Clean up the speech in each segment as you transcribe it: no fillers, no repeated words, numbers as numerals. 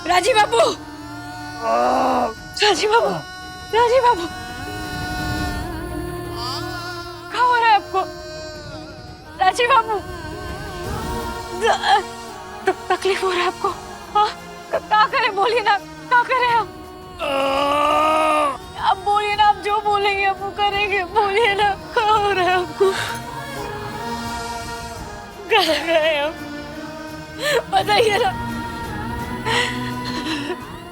राजीव बाबू, राजीव बाबू, राजीव बाबू, क्या हो रहा है आपको? राजीव बाबू, तकलीफ हो रहा है आपको? हाँ, क्या करें? बोलिए ना, क्या करें हम? आप बोलिए ना, आप जो बोलेंगे हम वो करेंगे। बोलिए ना, क्या हो रहा है आपको? कहाँ गए हम? बताइए ना।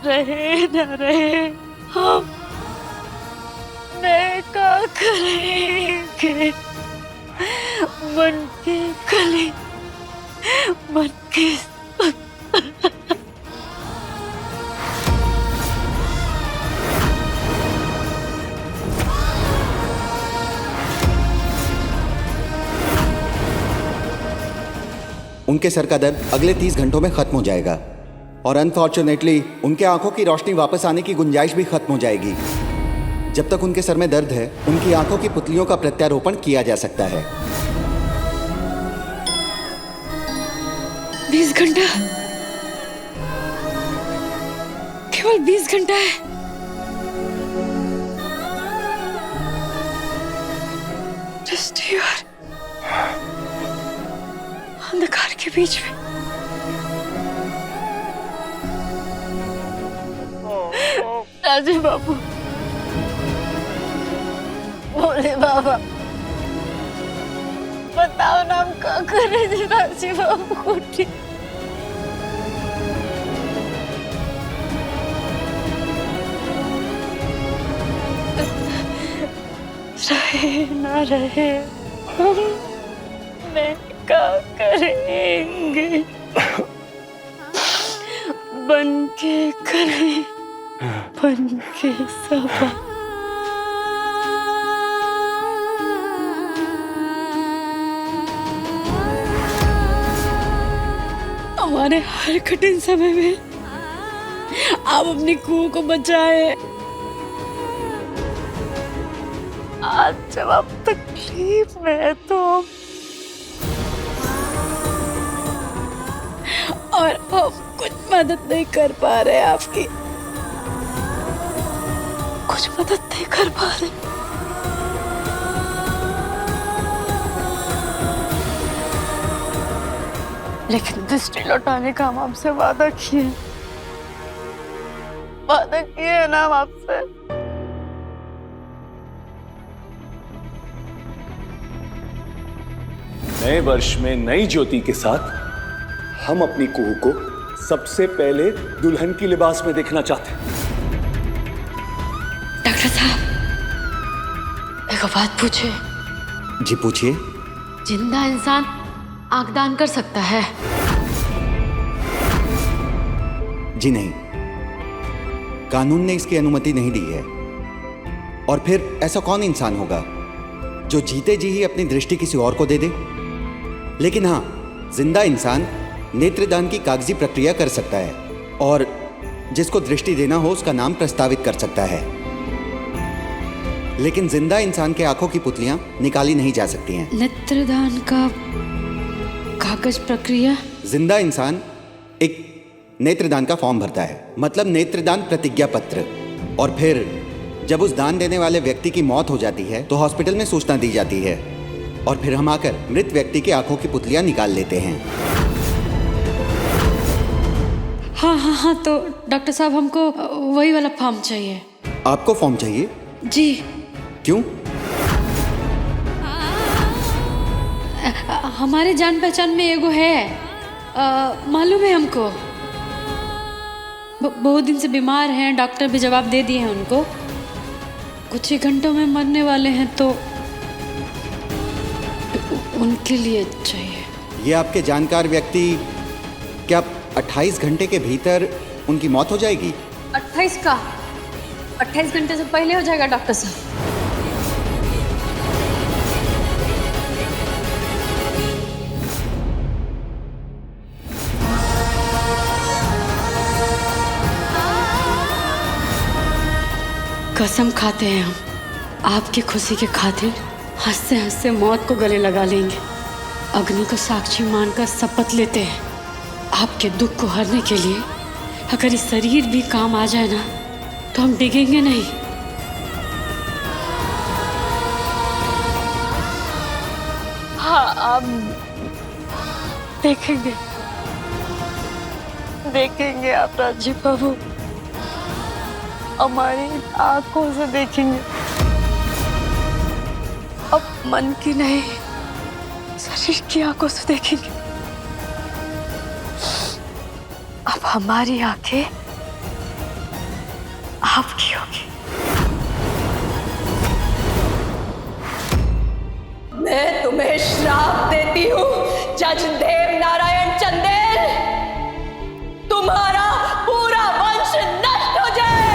रहे न रहे हम नए का करेंगे। मन के कले, मन के उनके सर का दर्द अगले 30 घंटों में खत्म हो जाएगा और अनफॉर्चुनेटली उनके आंखों की रोशनी वापस आने की गुंजाइश भी खत्म हो जाएगी। जब तक उनके सर में दर्द है, उनकी आंखों की पुतलियों का प्रत्यारोपण किया जा सकता है। 20 घंटा, केवल 20 घंटा है। दृष्टि और अंधकार के बीच में राजीव बाबू, बोले बाबा, बताओ ना हम क्या करें जी? राजीव बाबू को ठीक रहे ना रहे हम मैं क्या करेंगे? बन के करें, बन के सबा। हमारे हर कठिन समय में आप अपनी कुओं को बचाए। आज जब आप तकलीफ में है तो और हम कुछ मदद नहीं कर पा रहे आपकी, कुछ मदद नहीं कर पा रहे। लेकिन दृष्टि लौटाने का हम आपसे वादा किए ना हम आपसे। नए वर्ष में नई ज्योति के साथ हम अपनी कुहू को सबसे पहले दुल्हन की लिबास में देखना चाहते हैं। डॉक्टर साहब, एक बात पूछे? जी पूछिए। जिंदा इंसान आंख दान कर सकता है? जी नहीं, कानून ने इसकी अनुमति नहीं दी है। और फिर ऐसा कौन इंसान होगा जो जीते जी ही अपनी दृष्टि किसी और को दे दे? लेकिन हाँ, जिंदा इंसान नेत्रदान की कागजी प्रक्रिया कर सकता है और जिसको दृष्टि देना हो उसका नाम प्रस्तावित कर सकता है। लेकिन जिंदा इंसान के आंखों की पुतलियां निकाली नहीं जा सकती हैं। नेत्रदान का कागज प्रक्रिया? जिंदा इंसान एक नेत्रदान का फॉर्म भरता है, मतलब नेत्रदान प्रतिज्ञा पत्र, और फिर जब उस दान देने वाले व्यक्ति की मौत हो जाती है तो हॉस्पिटल में सूचना दी जाती है और फिर हम आकर मृत व्यक्ति की आंखों की पुतलियां निकाल लेते हैं। हाँ, तो डॉक्टर साहब हमको वही वाला फॉर्म चाहिए। आपको फॉर्म चाहिए? जी। क्यों? हमारे जान पहचान में एगो है, मालूम है हमको। बहुत दिन से बीमार हैं, डॉक्टर भी जवाब दे दिए हैं उनको, कुछ ही घंटों में मरने वाले हैं, तो उनके लिए चाहिए। ये आपके जानकार व्यक्ति, क्या 28 घंटे के भीतर उनकी मौत हो जाएगी? 28 का? 28 घंटे से पहले हो जाएगा डॉक्टर साहब। कसम खाते हैं हम आपकी खुशी के खातिर हंसते हंसते मौत को गले लगा लेंगे। अग्नि को साक्षी मानकर शपथ लेते हैं, आपके दुख को हरने के लिए अगर इस शरीर भी काम आ जाए ना तो हम डिगेंगे नहीं। हाँ, आप देखेंगे देखेंगे आप राजीव बाबू, हमारी आंखों से देखेंगे। अब मन की नहीं, शरीर की आंखों से देखेंगे। अब हमारी आंखें आपकी होगी। मैं तुम्हें श्राप देती हूँ जज देव नारायण चंदेल, तुम्हारा पूरा वंश नष्ट हो जाए।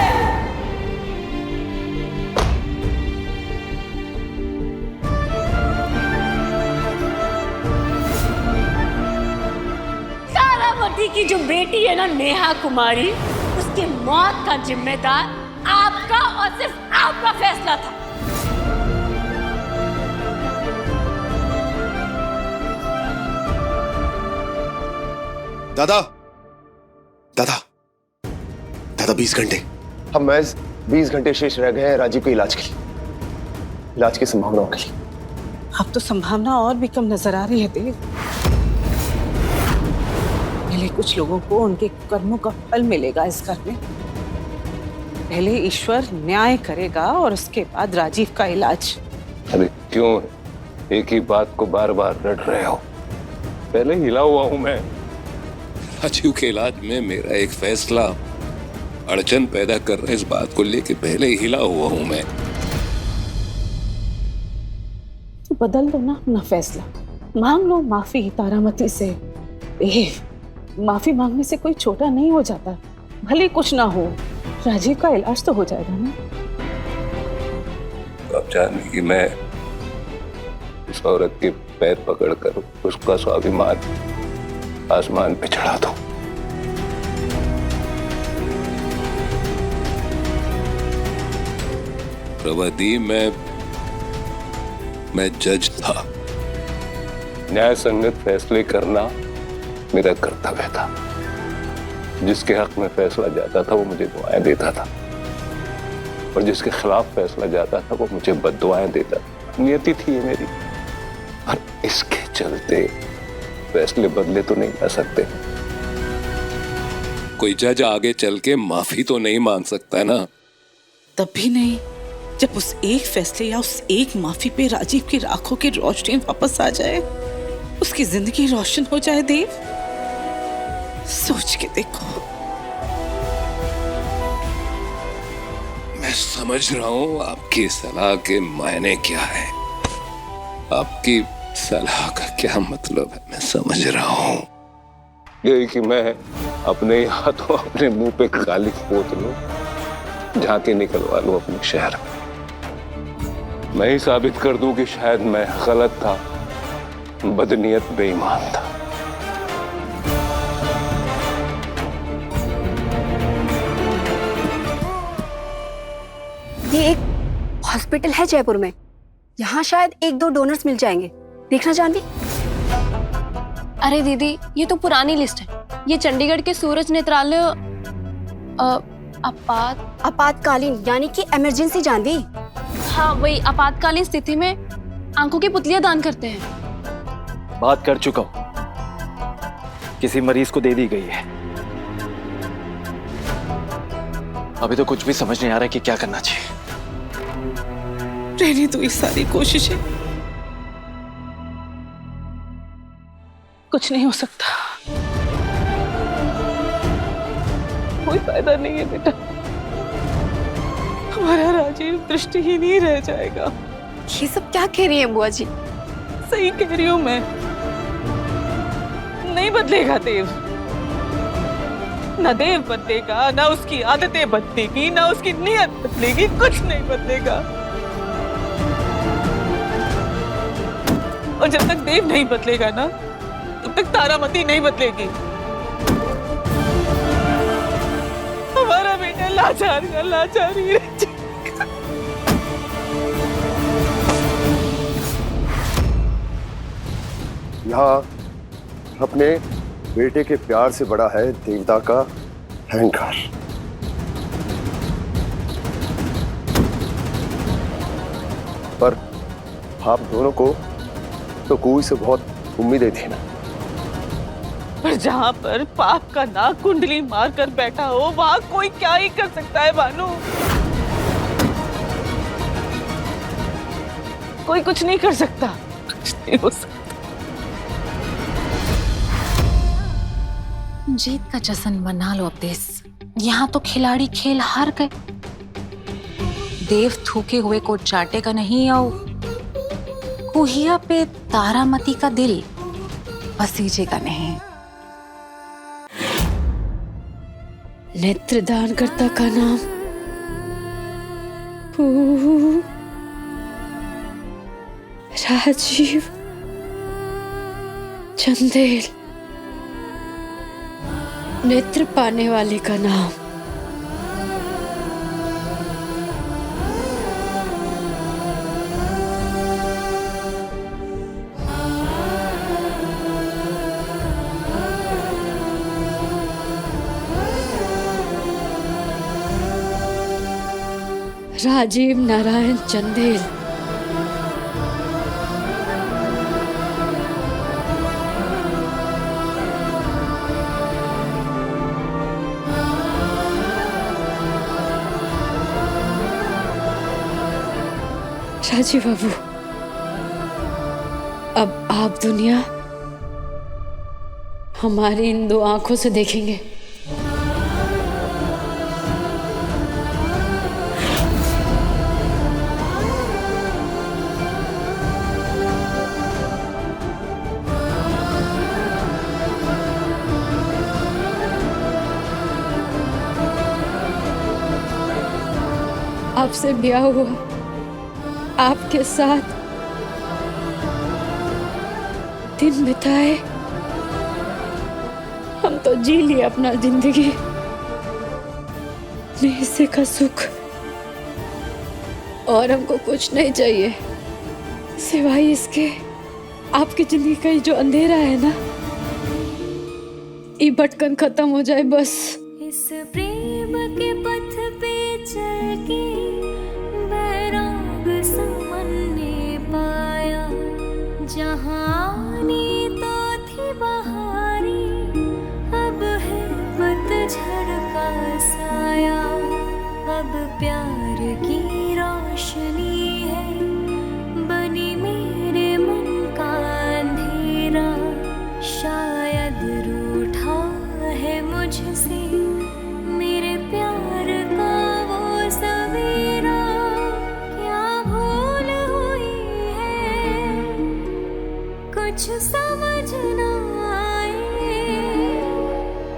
तारामती की जो बेटी है ना नेहा कुमारी, उसकी मौत का जिम्मेदार आपका और सिर्फ आपका फैसला था। दादा दादा दादा 20 घंटे, हम महज 20 घंटे शेष रह गए हैं राजीव के इलाज के लिए, इलाज की संभावनाओं के लिए। अब तो संभावना और भी कम नजर आ रही है देव। पहले कुछ लोगों को उनके कर्मों का फल मिलेगा इस घर में। पहले ईश्वर न्याय करेगा और उसके बाद राजीव का इलाज। अरे क्यों एक ही बात को बार बार रट रहे हो? पहले हिला हुआ हूं मैं। राजीव के इलाज में मेरा एक फैसला अड़चन पैदा कर रहा है, इस बात को लेके पहले ही हिला हुआ हूं मैं। तो बदल दो ना अपना फैसला, मांग लो माफी तारामती से। माफी मांगने से कोई छोटा नहीं हो जाता, भले कुछ ना हो, राजीव का इलाज तो हो जाएगा ना। तो अब जाने कि मैं इस औरत के पैर पकड़कर उसका स्वाभिमान आसमान पे चढ़ा दो। प्रवदी, मैं जज था। न्याय संगत फैसले करना मेरा कर्तव्य था। जिसके हक में फैसला जाता था वो मुझे दुआएं देता था, और जिसके खिलाफ फैसला जाता था वो मुझे बद्दुआएं देता था। नियति थी ये मेरी, और इसके चलते फैसले बदले तो नहीं जा सकते। कोई जज आगे चल के माफी तो नहीं मांग सकता ना। तब भी नहीं, जब उस एक फैसले या उस एक माफी पे राजीव की आंखों की रोशनी वापस आ जाए, उसकी जिंदगी रोशन हो जाए। देव, सोच के देखो। मैं समझ रहा हूं आपकी सलाह के मायने क्या है, आपकी सलाह का क्या मतलब है, मैं समझ रहा हूं। यही कि मैं अपने हाथों अपने मुंह पे काली पोत लूं, झांकी निकलवा लूं अपने शहर में। मैं ही साबित कर दूं कि शायद मैं गलत था, बदनीयत, बेईमान था। ये एक हॉस्पिटल है जयपुर में, यहाँ शायद 1-2 डोनर्स मिल जाएंगे, देखना जानवी। अरे दीदी, ये तो पुरानी लिस्ट है। ये चंडीगढ़ के सूरज नेत्रालय आपातकालीन यानी कि इमरजेंसी जानवी। हाँ, वही आपातकालीन स्थिति में आंखों की पुतलियां दान करते हैं। बात कर चुका हूं, किसी मरीज को दे दी गई है। अभी तो कुछ भी समझ नहीं आ रहा है कि क्या करना चाहिए। रहने दो ये सारी कोशिशें, कुछ नहीं हो सकता, कोई फायदा नहीं है बेटा। हमारा राजीव दृष्टिहीन ही रह जाएगा। ये सब क्या कह रही है बुआ जी? सही कह रही हूं मैं, नहीं बदलेगा देव। ना देव बदलेगा, ना उसकी आदतें बदलेगी, ना उसकी नीयत बदलेगी, कुछ नहीं बदलेगा। और जब तक देव नहीं बदलेगा ना, तब तक तारामती नहीं बदलेगी। हमारा बेटा लाचार का लाचार ही रह जाएगा। यहाँ अपने बेटे के प्यार से बड़ा है देवता का अहंकार। पर आप दोनों को तो कुएं से बहुत उम्मीदें थी ना। पर जहाँ पर पाप का नाग कुंडली मार कर बैठा हो वहाँ कोई क्या ही कर सकता है भानु। कोई कुछ नहीं कर सकता, कुछ नहीं हो सकता। जीत का जश्न मना लो अब देश। यहाँ तो खिलाड़ी खेल हार गए। देव थूके हुए को चाटेगा नहीं और कुहिया पे तारामती का दिल बसीजेगा नहीं। नेत्रदान करता का नाम राजीव चंदेल। नेत्र पाने वाले का नाम राजीव नारायण चंदेल। राजीव बाबू, अब आप दुनिया हमारी इन दो आंखों से देखेंगे। आपसे ब्याह हुआ, आपके साथ दिन बिताए, हम तो जी लिए अपना जिंदगी। अपने हिस्से का सुख और हमको कुछ नहीं चाहिए सिवाय इसके आपकी जिंदगी का जो अंधेरा है ना, ये भटकन खत्म हो जाए बस। इस प्रेम के पथ पे चल के बैराग समन्ने पाया, जहाँ आनी तो थी बहारी, अब है पतझड़ का साया। अब प्यार की रोशनी है बनी मेरे मन का अंधेरा, शायद रूठा है मुझसे मेरे प्यार का वो सवेरा। क्या भूल हुई है कुछ समझ ना आए,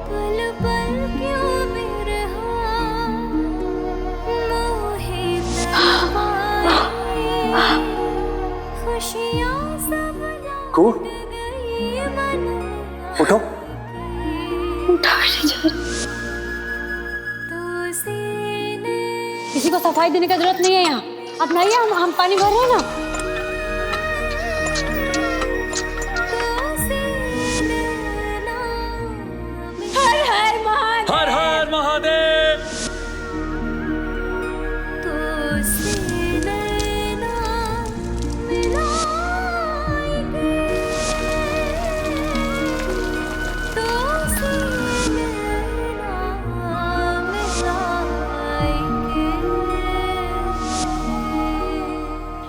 पल पल क्यों बिरहा मोहे तड़पाए, खुशियाँ सब लौट गई मन। उठो। किसी को सफाई देने की जरूरत नहीं है यहाँ, आप नहीं, हम पानी भर रहे हैं ना। हर हर महादेव, हर हर महादेव।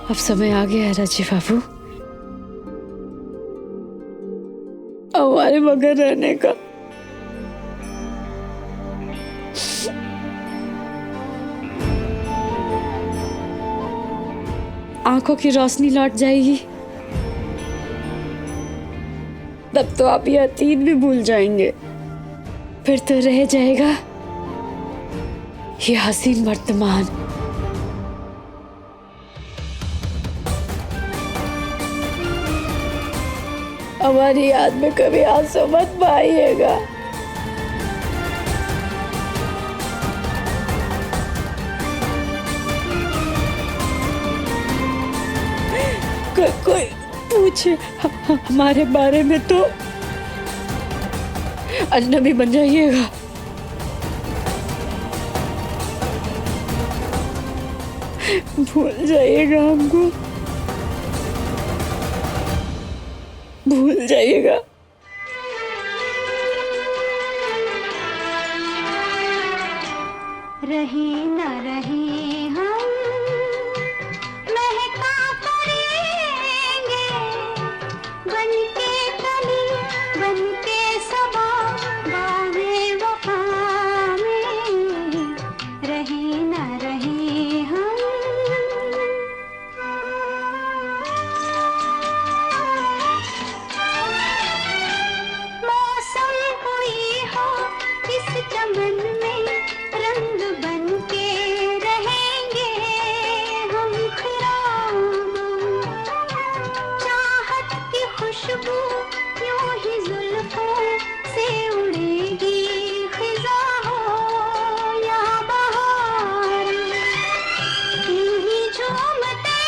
अब समय आ गया है राजीव बाबू हमारे बगैर रहने का। आंखों की रोशनी लौट जाएगी, तब तो आप ये अतीत भी भूल जाएंगे। फिर तो रह जाएगा ये हसीन वर्तमान। हमारी याद में कभी आंसू मत बहाइएगा। कोई पूछ आज हमारे बारे में तो अजनबी बन जाइएगा। भूल जाइएगा हमको, भूल जाइएगा। रहे न रहे हम महका करेंगे, बनके कली बनके सबा बाहे वफा में, रहे न रहे हम। मौसम हुई हो इस चमन में, रंग बनके रहेंगे हम ख़िराब। चाहत की खुशबू यूं ही जुल्फों से उड़ेगी, ख़िज़ा हो या बहार। यूं ही झूमते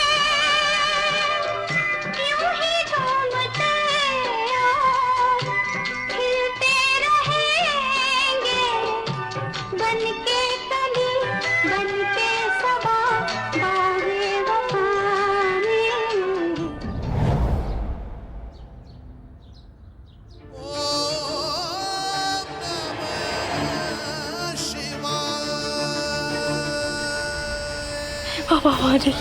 और खिलते रहेंगे, बनके कली बनके सबा बाहे वफा में। बाबा हमारे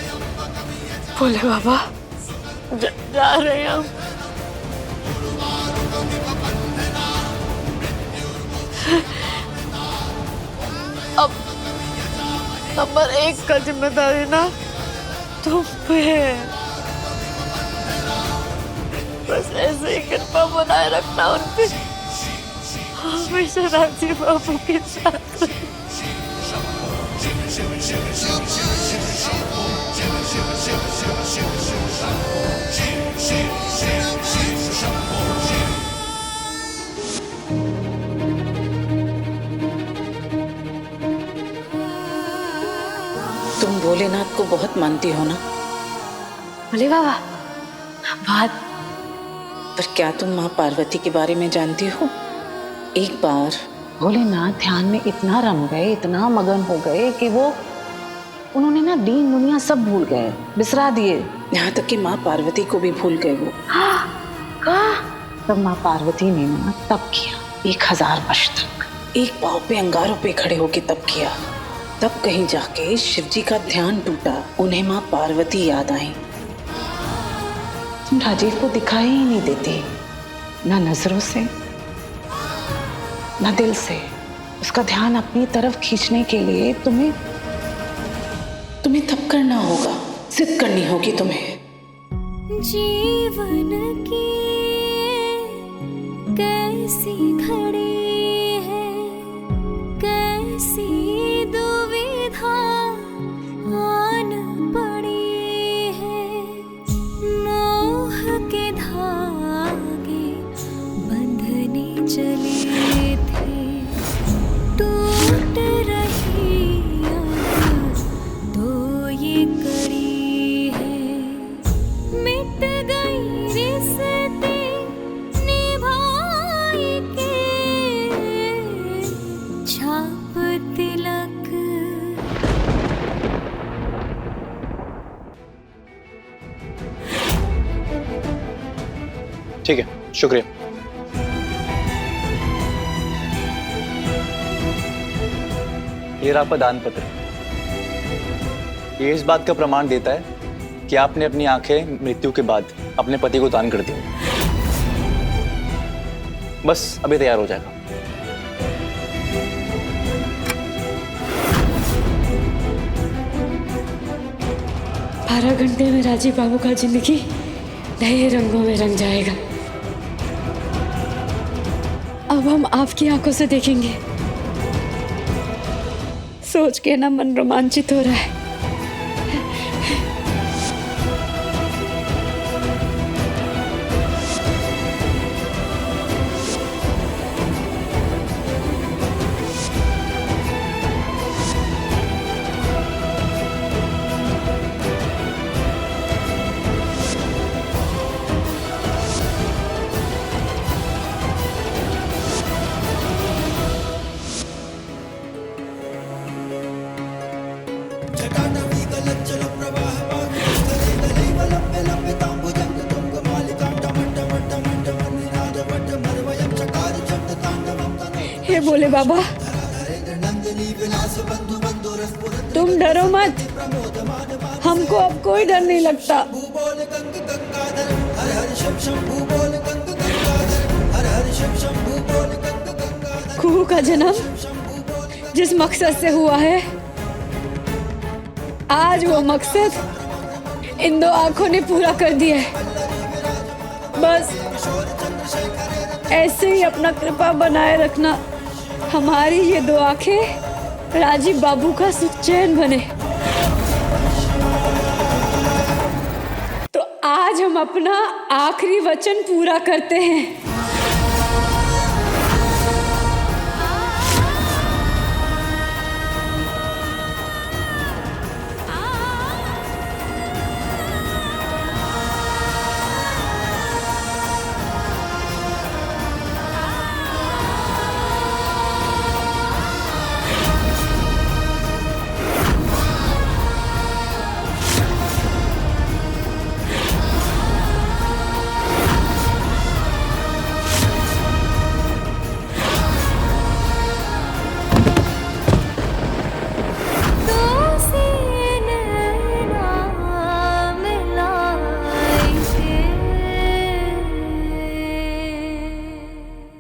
बोले बाबा जा रहे हैं हम। अब नंबर 1 का जिम्मेदारी ना तुम पे है। बस ऐसे ही कृपा बनाए रखना उन पे, हमेशा राजीव बाबू के साथ। तुम भोलेनाथ को बहुत मानती हो ना? बोले बाबा बात। पर क्या तुम माँ पार्वती के बारे में जानती हो? एक बार भोलेनाथ ध्यान में इतना रम गए, इतना मगन हो गए कि वो उन्होंने ना दीन दुनिया सब भूल गए, बिसरा दिए। यहाँ तक कि माँ पार्वती को भी भूल गए वो। तब माँ पार्वती ने ना तब किया 1000 वर्ष तक, एक पाँव पे अंगारों पे खड़े होके तब किया। तब कहीं जाके शिव जी का ध्यान टूटा, उन्हें माँ पार्वती याद आई। तुम राजीव को दिखाई ही नहीं देती, ना नजरों से ना दिल से। उसका ध्यान अपनी तरफ खींचने के लिए तुम्हें तब करना होगा, जिद करनी होगी तुम्हें। जीवन की कैसी घड़ी है, कैसी दुविधा आन पड़ी है। मोह के धागे बंधने चले थे, टूट रही आज तो ये कड़ी है। मिट गई रिश्ते निभाए के, छाप तिलक। ठीक है, शुक्रिया। ये रहा आपका दान पत्र। ये इस बात का प्रमाण देता है कि आपने अपनी आंखें मृत्यु के बाद अपने पति को दान कर दी। बस अभी तैयार हो जाएगा। 12 घंटे में राजीव बाबू का जिंदगी नए रंगों में रंग जाएगा। अब हम आपकी आंखों से देखेंगे। सोच के ना मन रोमांचित हो रहा है। हे बोले बाबा, तुम डरो मत, हमको अब कोई डर नहीं लगता। कुहू का जन्म जिस मकसद से हुआ है, आज वो मकसद इन दो आंखों ने पूरा कर दिया है। बस ऐसे ही अपना कृपा बनाए रखना, हमारी ये दो आंखें राजीव बाबू का सुख चैन बने। तो आज हम अपना आखिरी वचन पूरा करते हैं।